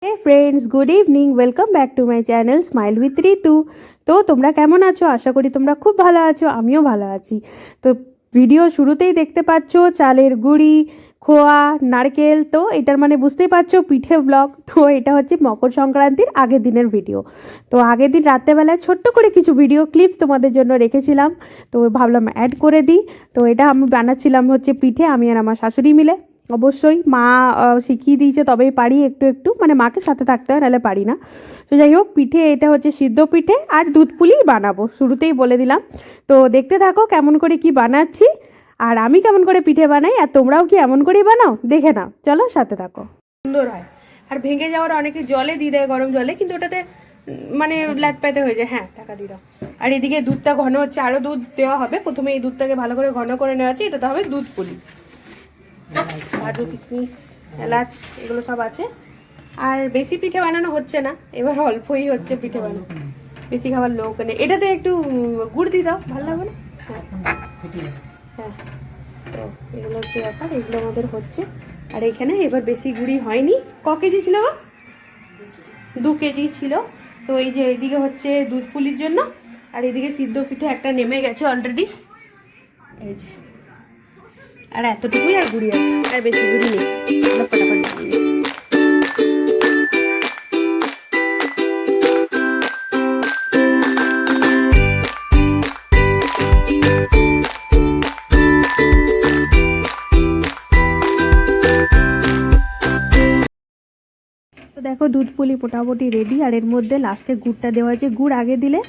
Hey friends, good evening. Welcome back to my channel smile with Ritu. তো তোমরা কেমন আছো? আশা করি তোমরা খুব ভালো আছো, আমিও ভালো আছি। তো ভিডিও শুরুতেই দেখতে পাচ্ছ চালের গুঁড়ি, খোয়া, নারকেল। তো এটার মানে বুঝতেই পারছো পিঠে ব্লগ। তো এটা হচ্ছে মকর সংক্রান্তির আগের দিনের ভিডিও। তো আগের দিন রাত্রেবেলায় ছোট্ট করে কিছু ভিডিও ক্লিপস তোমাদের জন্য রেখেছিলাম, তো ভাবলাম অ্যাড করে দিই। তো এটা আমি বানাচ্ছিলাম হচ্ছে পিঠে, আমি আর আমার শাশুড়ি মিলে। অবশ্যই মা শিখিয়ে দিয়েছে তবেই পারি, একটু একটু মানে মাকে সাথে থাকতে হয়, নাহলে পারি না। তো যাই হোক, পিঠে এটা হচ্ছে সিদ্ধ পিঠে আর দুধ পুলি বানাবো, শুরুতেই বলে দিলাম। তো দেখতে থাকো কেমন করে কি বানাচ্ছি, আর আমি কেমন করে পিঠে বানাই, আর তোমরাও কি এমন করেই বানাও, দেখে নাও, চলো সাথে থাকো। সুন্দর হয়। আর ভেঙে যাওয়ার অনেকে জলে দিয়ে দেয়, গরম জলে, কিন্তু ওটাতে মানে ল্যাটপ্যাটে হয়ে যায়। হ্যাঁ, টাকা দিয়ে দাও। আর এদিকে দুধটা ঘন হচ্ছে, আরও দুধ দেওয়া হবে। প্রথমে এই দুধটাকে ভালো করে ঘন করে নেওয়া হচ্ছে, এটাতে হবে দুধ পুলি। কাজু, কিশমিশ, এলাচ এগুলো সব আছে। আর বেশি পিঠে বানানো হচ্ছে না, এবার অল্পই হচ্ছে পিঠে বানানো, বেশি খাবার লোক নেই। এটাতে একটু গুড় দিয়ে দাও, ভালো লাগবে না? হ্যাঁ, তো এগুলো হচ্ছে ব্যাপার, এগুলো আমাদের হচ্ছে। আর এখানে এবার বেশি গুড়ি হয়নি। কেজি ছিল? 2 কেজি ছিল। তো এই যে এইদিকে হচ্ছে দুধ পুলির জন্য, আর এইদিকে সিদ্ধ পিঠে একটা নেমে গেছে অলরেডি, এই যে। আর এতটুকুই আর গুড়ি আছে, আর বেশি গুড়ি নেই। ফটাফট বানিয়ে নিই। তো দেখো দুধ পুলি মোটামুটি রেডি। আর এর মধ্যে লাস্টে গুড়টা দেওয়া হয়েছে। গুড় আগে দিলে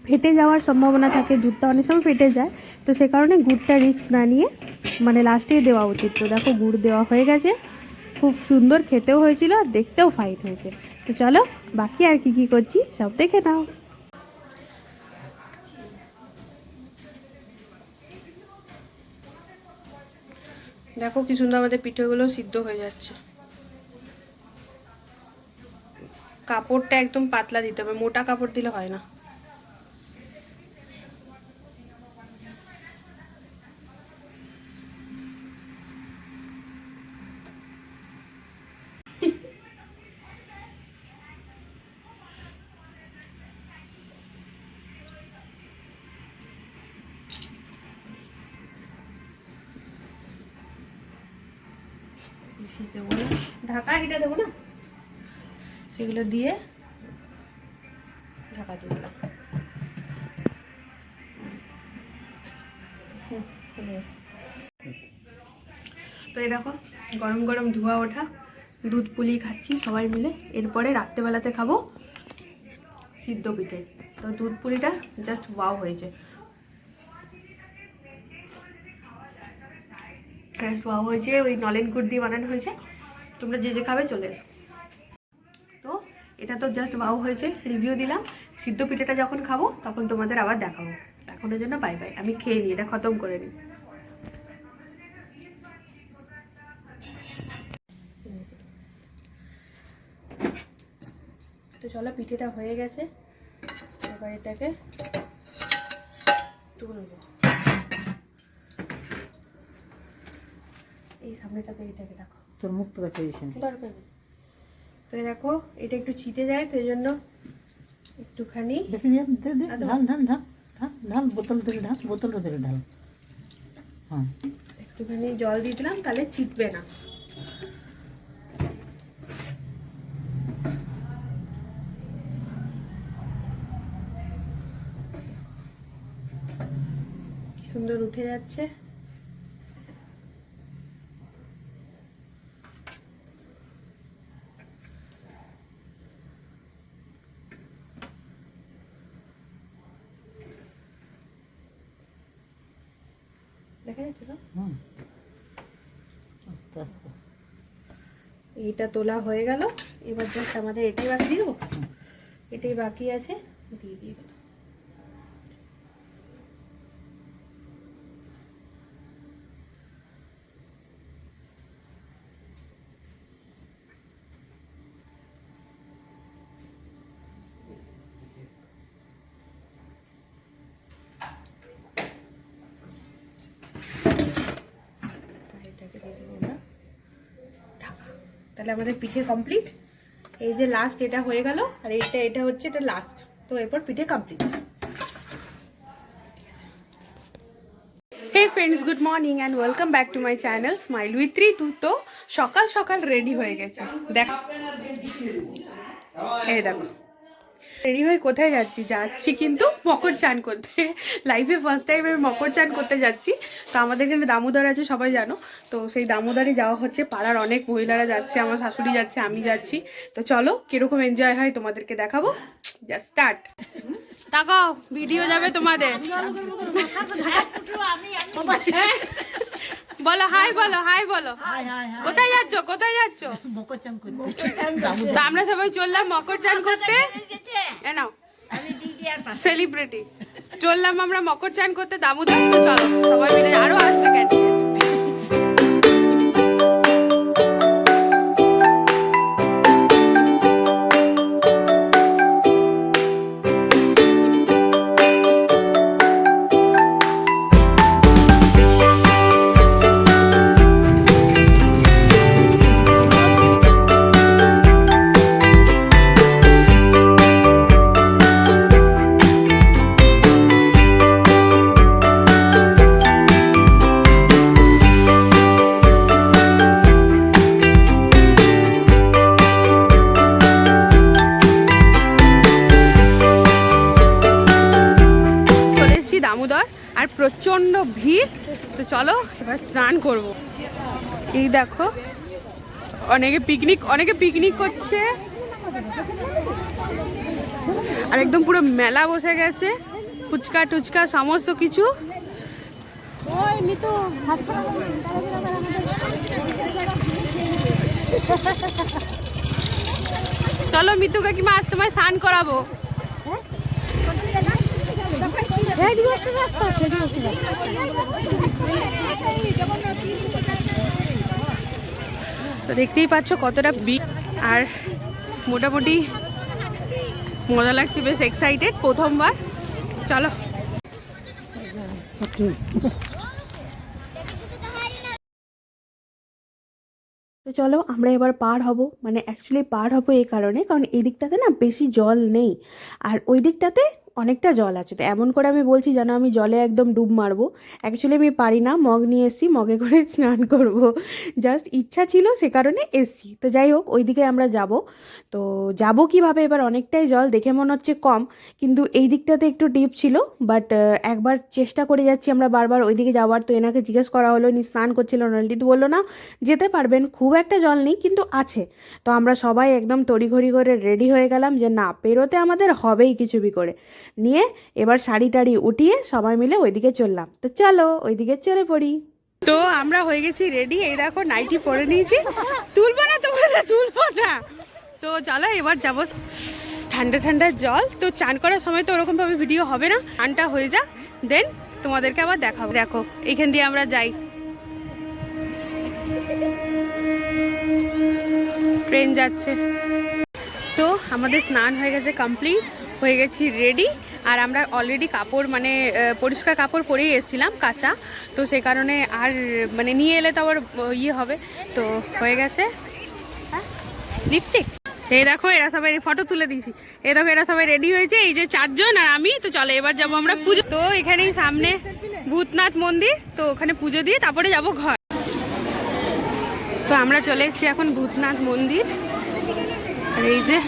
ফেটে যাওয়ার সম্ভাবনা থাকে, দুধটা অনেক সময় ফেটে যায়, তো সে কারণে গুড়টা রিস্ক না নিয়ে মানে লাস্টেই দেওয়া উচিত। তো দেখো গুড় দেওয়া হয়ে গেছে, খুব সুন্দর খেতেও হয়েছিল আর দেখতেও ফাইন হয়েছে। তো চলো বাকি আর কি কি করছি সব দেখে নাও। দেখো কি সুন্দর আমাদের পিঠেগুলো সিদ্ধ হয়ে যাচ্ছে। কাপড়টা একদম পাতলা দিতে হবে, মোটা কাপড় দিলে হয় না। ঢাকা এটা দেবো না, সেগুলো দিয়ে ঢাকা দিয়ে দিলাম। তো এই দেখো গরম গরম ধোয়া ওঠা দুধ পুলি খাচ্ছি সবাই মিলে। এরপরে রাত্রেবেলাতে খাবো সিদ্ধ পিঠে। তো দুধ পুলিটা জাস্ট ওয়াও হয়েছে, জাস্ট ওয়াও হয়েছে। ওই নলেন গুড় দিয়ে বানানো হয়েছে। তোমরা যে যে খাবে চলে এসো। তো এটা তো জাস্ট ওয়াও হয়েছে, রিভিউ দিলাম। সিদ্ধ পিঠেটা যখন খাবো তখন তোমাদের আবার দেখাবো। এখনের জন্য বাই বাই, আমি খেয়ে নিই, এটা খতম করে নিই। তো চলো, পিঠেটা হয়ে গেছে, এবার এটাকে তুলবো। এই সামনেটাতে এটাকে রাখো, তোর মুখটা দেখে দরকার নেই। তো দেখো এটা একটু ছিটে যায়, তো এই জন্য একটুখানি বেশি ঢাল ঢাল ঢাল ঢাল ঢাল বোতল থেকে ঢাল, বোতলটা থেকে ঢাল। হ্যাঁ, একটুখানি জল দিয়ে দিলাম, তাহলে ছিটবে না। কি সুন্দর উঠে যাচ্ছে। দেখা যাচ্ছে তো? আস্তে আস্তে। এইটা তোলা হয়ে গেল, এবার জাস্ট আমাদের এটাই বাকি দিয়ে দেবো। এটাই বাকি আছে, দিয়ে দিয়ে দেবো। এটাকে দিয়ে দেবো আমরা ঢাকা। তাহলে আমাদের পিঠে কমপ্লিট। এই যে লাস্ট এটা হয়ে গেল, আর এটা হচ্ছে এটা লাস্ট। তো এরপর পিঠে complete. Hey friends, good morning and welcome back to my channel smile with Ritu. তো সকাল সকাল রেডি হয়ে গেছে, দেখো এই দেখো রেডি হয়ে কোথায় যাচ্ছি কিন্তু মকর চান করতে। লাইফে ফার্স্ট টাইম আমি মকর চান করতে যাচ্ছি। তো আমাদের এখানে দামোদর আছে, সবাই জানো। তো সেই দামোদরে যাওয়া হচ্ছে, পাড়ার অনেক মহিলারা যাচ্ছে, আমার শাশুড়ি যাচ্ছে, আমি যাচ্ছি। তো চলো কিরকম এনজয় হয় তোমাদেরকে দেখাবো। Just start. তাকাও, ভিডিও যাবে তোমাদের। বলো হাই, বলো হাই, বলো কোথায় যাচ্ছ, কোথায় যাচ্ছ? তো আমরা সবাই চললাম মকর চান করতে। নাও সেলিব্রিটি চললাম আমরা মকর চান করতে দামোদর। তো চলো সবাই মিলে, আরো আসবে ক্যান্ডিডেট। দামোদর আর প্রচন্ড ভিড়। তো চলো এবার স্নান করব। এই দেখো অনেকে পিকনিক করছে, আর একদম পুরো মেলা বসে গেছে, ফুচকা টুচকা সমস্ত কিছু। চলো মিতু কাকিমা আজ তোমায় স্নান করাবো। তো দেখতেই পাচ্ছ কতটা বিগ, আর মোটামুটি মজা লাগছে, বেশ এক্সাইটেড, প্রথমবার। চলো তো চলো আমরা এবার পার হব, মানে অ্যাকচুয়ালি পার হব এই কারণে, কারণ এই দিকটাতে না বেশি জল নেই, আর ওই দিকটাতে অনেকটা জল আছে। তো এমন করে আমি বলছি যেন আমি জলে একদম ডুব মারবো। অ্যাকচুয়ালি আমি পারি না, মগ নিয়ে এসেছি, মগে করে স্নান করব, জাস্ট ইচ্ছা ছিল সে কারণে এসছি। তো যাই হোক ওইদিকে আমরা যাব। তো যাব কিভাবে, এবার অনেকটাই জল দেখে মনে হচ্ছে কম, কিন্তু এই দিকটাতে একটু ডিপ ছিল। বাট একবার চেষ্টা করে যাচ্ছি আমরা বারবার ওইদিকে যাওয়ার। তো এনাকে জিজ্ঞেস করা হলো, নি স্নান করছিল নলটি, তো বললো না যেতে পারবেন, খুব একটা জল নেই কিন্তু আছে। তো আমরা সবাই একদম তড়িঘড়ি করে রেডি হয়ে গেলাম যে না, পেরোতে আমাদের হবেই কিছুবি করে নিয়ে। এবার শাড়ি টাড়ি উঠিয়ে সবাই মিলে ওইদিকে চললাম। তো চলো ওইদিকে চলে পড়ি। তো আমরা হয়ে গেছি রেডি, এই দেখো নাইটি পরে নিয়েছি, তুলবো না তোমাদের, তুলবো না। তো চলো এবার যাব, ঠান্ডা ঠান্ডা জল। তো চান করার সময় তো ওরকমভাবে ভিডিও হবে না, চানটা হয়ে যাক দেন তোমাদেরকে আবার দেখাবো। দেখো এইখান দিয়ে আমরা যাই, ট্রেন যাচ্ছে। তো আমাদের স্নান হয়ে গেছে কমপ্লিট, হয়ে গেছি রেডি। আর আমরা অলরেডি কাপড় মানে পরিষ্কার কাপড় পরেই এসেছিলাম কাঁচা, তো সেই কারণে আর মানে নিয়ে এলে তো আবার ইয়ে হবে। তো হয়ে গেছে লিপস্টিক। এই দেখো এরা সবাই ফটো তুলে দিয়েছি, এই দেখো এরা সবাই রেডি হয়েছে, এই যে 4 জন আর আমি। তো চলো এবার যাবো আমরা পুজো। তো এখানেই সামনে ভূতনাথ মন্দির, তো ওখানে পুজো দিয়ে তারপরে যাব ঘর। তো আমরা চলে এসেছি এখন ভূতনাথ মন্দির, আর এই যে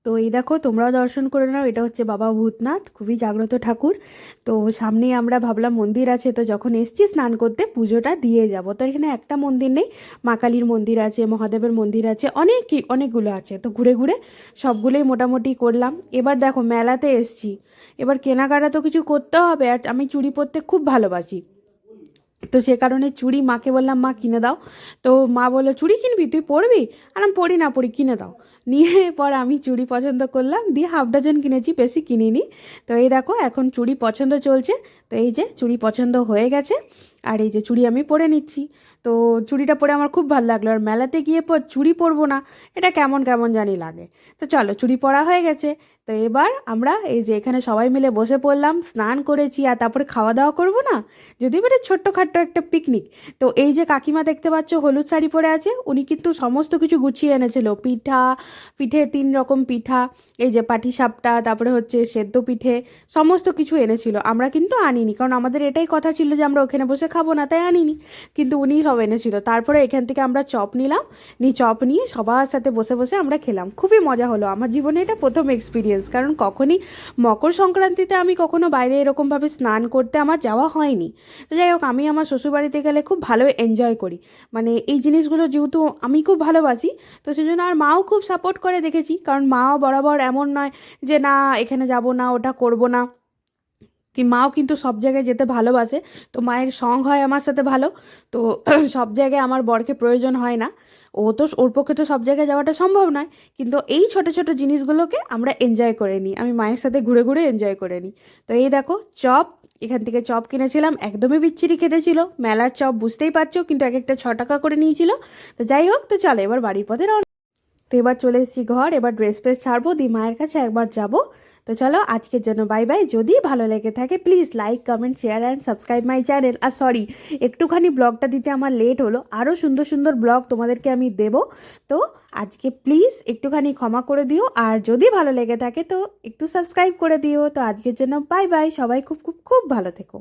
তো এই দেখো তোমরাও দর্শন করে নাও, এটা হচ্ছে বাবা ভূতনাথ, খুবই জাগ্রত ঠাকুর। তো সামনেই আমরা ভাবলাম মন্দির আছে, তো যখন এসছি স্নান করতে পুজোটা দিয়ে যাব। তো এখানে একটা মন্দির নেই, মা কালীর মন্দির আছে, মহাদেবের মন্দির আছে, অনেকগুলো আছে। তো ঘুরে ঘুরে সবগুলোই মোটামুটি করলাম। এবার দেখো মেলাতে এসছি, এবার কেনাকাটা তো কিছু করতে হবে, আর আমি চুড়ি পরতে খুব ভালোবাসি। তো সে কারণে চুড়ি মাকে বললাম মা কিনে দাও। তো মা বললো চুড়ি কিনবি, তুই পরবি? আর আমি পরি না, কিনে দাও। নিয়ে পর আমি চুড়ি পছন্দ করলাম, দিয়ে হাফ ডজন কিনেছি, বেশি কিনিনি। তো এই দেখো এখন চুড়ি পছন্দ চলছে। তো এই যে চুড়ি পছন্দ হয়ে গেছে, আর এই যে চুড়ি আমি পরে নিচ্ছি। তো চুড়িটা পরে আমার খুব ভালো লাগলো, আর মেলাতে গিয়ে পর চুড়ি পরবো না, এটা কেমন কেমন জানি লাগে। তো চলো, চুড়ি পরা হয়ে গেছে। তো এবার আমরা এই যে এখানে সবাই মিলে বসে পড়লাম, স্নান করেছি, আর তারপরে খাওয়া দাওয়া করবো না, যদিও মানে ছোট্টখাট্ট একটা পিকনিক। তো এই যে কাকিমা দেখতে পাচ্ছ হলুদ শাড়ি পরে আছে, উনি কিন্তু সমস্ত কিছু গুছিয়ে এনেছিল, পিঠে 3 রকম পিঠা, এই যে পাটিসাপটা, তারপরে হচ্ছে সেদ্ধ পিঠে, সমস্ত কিছু এনেছিল। আমরা কিন্তু আনিনি, কারণ আমাদের এটাই কথা ছিল যে আমরা ওখানে বসে খাবো না, তাই আনিনি। কিন্তু উনি সব এনেছিল। তারপরে এখান থেকে আমরা চপ নিলাম, চপ নিয়ে সবার সাথে বসে বসে আমরা খেলাম, খুবই মজা হলো। আমার জীবনে এটা প্রথম এক্সপিরিয়েন্স, কারণ কখনই মকর সংক্রান্তিতে আমি কখনো বাইরে এরকমভাবে স্নান করতে আমার যাওয়া হয়নি। তো যাই হোক, আমি আমার শ্বশুরবাড়িতে গেলে খুব ভালো এনজয় করি, মানে এই জিনিসগুলো যেহেতু আমি খুব ভালোবাসি, তো সেজন্য আর মাও খুব সাপোর্ট করে দেখেছি, কারণ মাও বরাবর এমন নয় যে না এখানে যাব না, ওটা করব না, কি মাও কিন্তু সব জায়গায় যেতে ভালোবাসে। তো মায়ের সং হয় আমার সাথে ভালো। তো সব জায়গায় আমার বরকে প্রয়োজন হয় না, ও তো ওর পক্ষে তো সব জায়গায় যাওয়াটা সম্ভব নয়, কিন্তু এই ছোট ছোট জিনিসগুলোকে আমরা এনজয় করে নিই, আমি মায়ের সাথে ঘুরে ঘুরে এনজয় করে নিই। তো এই দেখো চপ, এখান থেকে চপ কিনেছিলাম, একদমই বিচ্ছিরি খেতে ছিল, মেলার চপ বুঝতেই পারছো, কিন্তু এক একটা 6 টাকা করে নিয়েছিল। তো যাই হোক, তো চলো এবার বাড়ির পথে রওনা। তো এবার চলে এসেছি ঘর, এবার ড্রেস ফ্রেস ছাড়বো, দি মায়ের কাছে একবার যাব। তো চলো আজকের জন্য বাই বাই। যদি ভালো লেগে থাকে please like, comment, share and subscribe my channel. আর সরি, একটুখানি ব্লগটা দিতে আমার লেট হলো, আরও সুন্দর সুন্দর ব্লগ তোমাদেরকে আমি দেব। তো আজকে প্লিজ একটুখানি ক্ষমা করে দিও, আর যদি ভালো লেগে থাকে তো একটু সাবস্ক্রাইব করে দিও। তো আজকের জন্য বাই বাই, সবাই খুব খুব খুব ভালো থেকো।